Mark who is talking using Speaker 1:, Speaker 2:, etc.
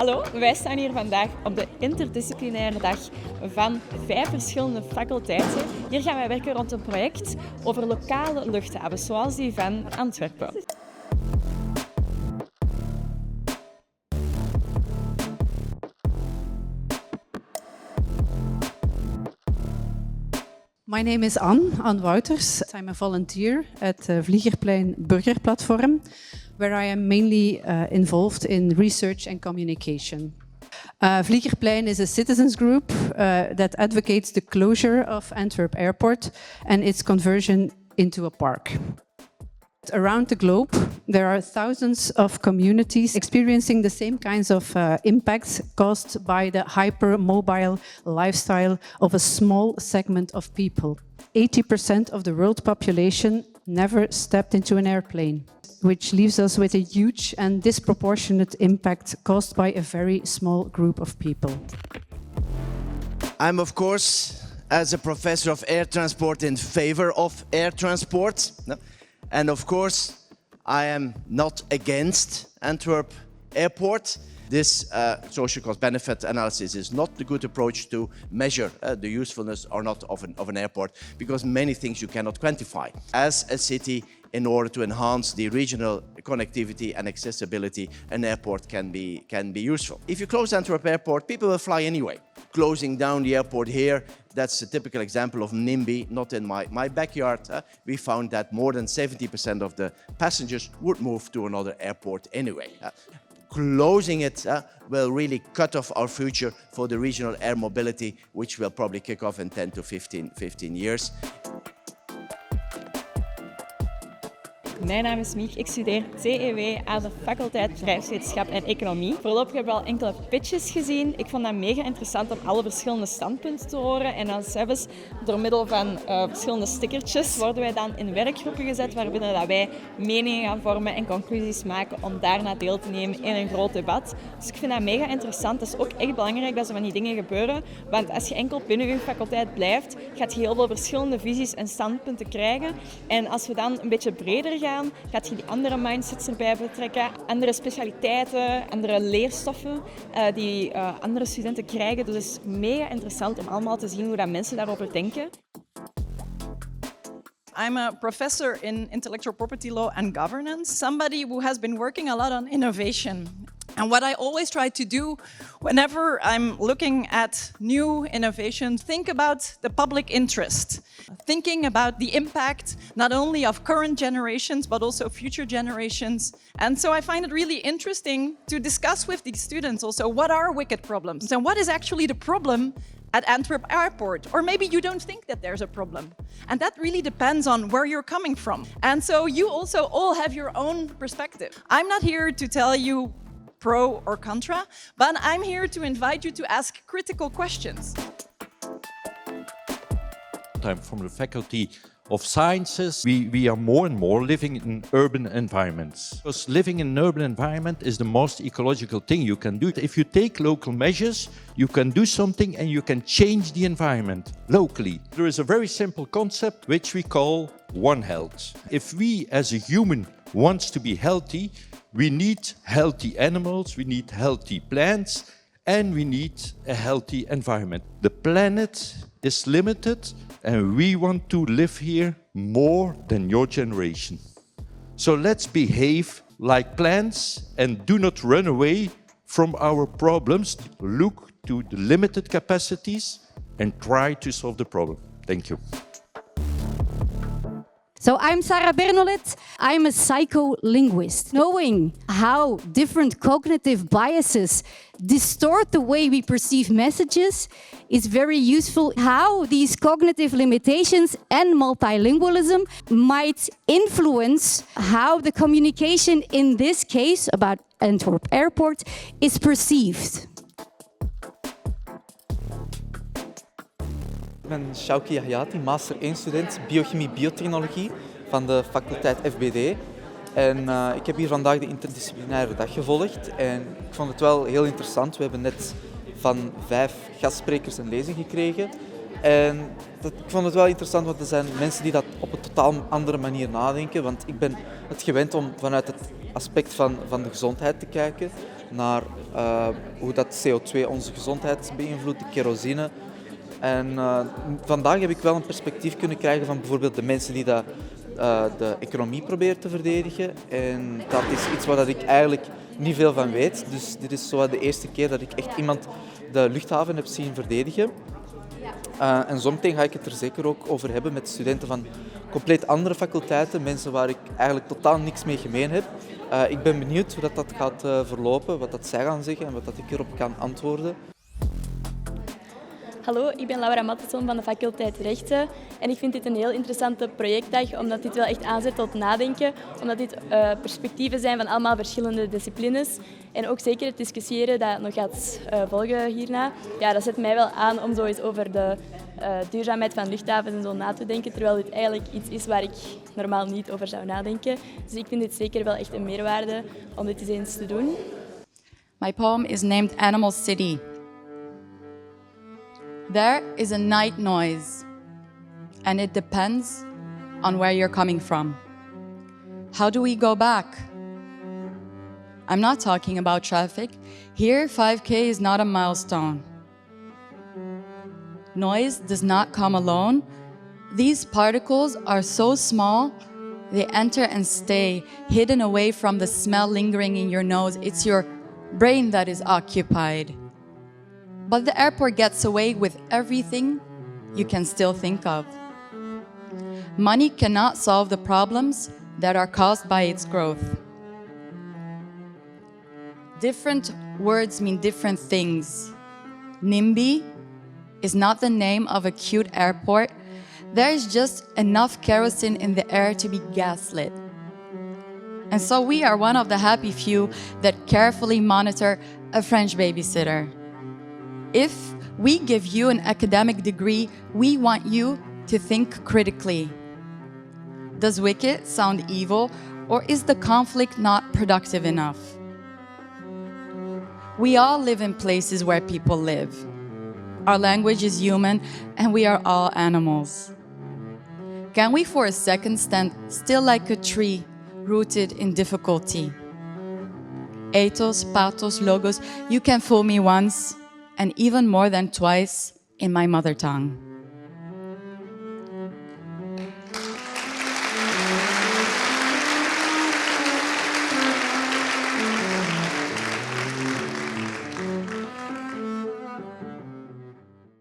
Speaker 1: Hallo, wij staan hier vandaag op de Interdisciplinaire Dag van 5 verschillende faculteiten. Hier gaan wij werken rond een project over lokale luchthavens, zoals die van Antwerpen.
Speaker 2: My name is Anne Wouters. I'm a volunteer at the Vliegerplein Burgerplatform, where I am mainly involved in research and communication. Vliegerplein is a citizens group that advocates the closure of Antwerp Airport and its conversion into a park. Around the globe, there are thousands of communities experiencing the same kinds of impacts caused by the hyper-mobile lifestyle of a small segment of people. 80% of the world population never stepped into an airplane, which leaves us with a huge and disproportionate impact caused by a very small group of people.
Speaker 3: I'm, of course, as a professor of air transport, in favor of air transport. No? And of course, I am not against Antwerp Airport. This social cost-benefit analysis is not the good approach to measure the usefulness or not of an airport, because many things you cannot quantify. As a city, in order to enhance the regional connectivity and accessibility, an airport can be useful. If you close Antwerp Airport, people will fly anyway. Closing down the airport here, that's a typical example of NIMBY, not in my backyard. We found that more than 70% of the passengers would move to another airport anyway. Closing it will really cut off our future for the regional air mobility, which will probably kick off in 10 to 15 years.
Speaker 1: Mijn naam is Miek, ik studeer TEW aan de faculteit Bedrijfswetenschap en Economie. Voorlopig heb ik al enkele pitches gezien. Ik vond dat mega interessant om alle verschillende standpunten te horen. En dan zelfs door middel van verschillende stickertjes worden wij dan in werkgroepen gezet waarbinnen dat wij meningen gaan vormen en conclusies maken om daarna deel te nemen in een groot debat. Dus ik vind dat mega interessant. Het is ook echt belangrijk dat er van die dingen gebeuren. Want als je enkel binnen je faculteit blijft, gaat je heel veel verschillende visies en standpunten krijgen. En als we dan een beetje breder gaan, gaat je die andere mindsets erbij betrekken, andere specialiteiten, andere leerstoffen die andere studenten krijgen. Dus het is mega interessant om allemaal te zien hoe dat mensen daarover denken.
Speaker 4: I'm a professor in intellectual property law and governance, somebody who has been working a lot on innovation. And what I always try to do whenever I'm looking at new innovation, think about the public interest, thinking about the impact not only of current generations but also future generations. And so I find it really interesting to discuss with these students also what are wicked problems and what is actually the problem at Antwerp Airport. Or maybe you don't think that there's a problem. And that really depends on where you're coming from. And so you also all have your own perspective. I'm not here to tell you pro or contra, but I'm here to invite you to ask critical questions.
Speaker 5: I'm from the Faculty of Sciences. We are more and more living in urban environments. Because living in an urban environment is the most ecological thing you can do. If you take local measures, you can do something and you can change the environment locally. There is a very simple concept which we call One Health. If we as a human want to be healthy, we need healthy animals, we need healthy plants, and we need a healthy environment. The planet is limited, and we want to live here more than your generation. So let's behave like plants and do not run away from our problems. Look to the limited capacities and try to solve the problem. Thank you.
Speaker 6: So I'm Sarah Bernolet. I'm a psycholinguist. Knowing how different cognitive biases distort the way we perceive messages is very useful. How these cognitive limitations and multilingualism might influence how the communication in this case about Antwerp Airport is perceived.
Speaker 7: Ik ben Shauki Hayati, master 1 student biochemie biotechnologie van de faculteit FBD. En ik heb hier vandaag de interdisciplinaire dag gevolgd en ik vond het wel heel interessant. We hebben net van 5 gastsprekers een lezing gekregen. En ik vond het wel interessant, want er zijn mensen die dat op een totaal andere manier nadenken. Want ik ben het gewend om vanuit het aspect van de gezondheid te kijken. naar hoe dat CO2 onze gezondheid beïnvloedt, de kerosine. En vandaag heb ik wel een perspectief kunnen krijgen van bijvoorbeeld de mensen die de economie proberen te verdedigen. En dat is iets waar ik eigenlijk niet veel van weet. Dus dit is zo de eerste keer dat ik echt iemand de luchthaven heb zien verdedigen. En zometeen ga ik het er zeker ook over hebben met studenten van compleet andere faculteiten, mensen waar ik eigenlijk totaal niks mee gemeen heb. Ik ben benieuwd hoe dat gaat verlopen, wat dat zij gaan zeggen en wat dat ik erop kan antwoorden.
Speaker 8: Hallo, ik ben Laura Matteson van de faculteit Rechten en ik vind dit een heel interessante projectdag omdat dit wel echt aanzet tot nadenken, omdat dit perspectieven zijn van allemaal verschillende disciplines en ook zeker het discussiëren dat nog gaat volgen hierna. Ja, dat zet mij wel aan om zo eens over de duurzaamheid van luchthavens en zo na te denken, terwijl dit eigenlijk iets is waar ik normaal niet over zou nadenken. Dus ik vind dit zeker wel echt een meerwaarde om dit eens te doen.
Speaker 9: My poem is named Animal City. There is a night noise, and it depends on where you're coming from. How do we go back? I'm not talking about traffic. Here, 5K is not a milestone. Noise does not come alone. These particles are so small, they enter and stay, hidden away from the smell lingering in your nose. It's your brain that is occupied. But the airport gets away with everything you can still think of. Money cannot solve the problems that are caused by its growth. Different words mean different things. NIMBY is not the name of a cute airport. There is just enough kerosene in the air to be gaslit. And so we are one of the happy few that carefully monitor a French babysitter. If we give you an academic degree, we want you to think critically. Does wicked sound evil, or is the conflict not productive enough? We all live in places where people live. Our language is human, and we are all animals. Can we for a second stand still like a tree rooted in difficulty? Ethos, pathos, logos, you can fool me once, and even more than twice in my mother tongue.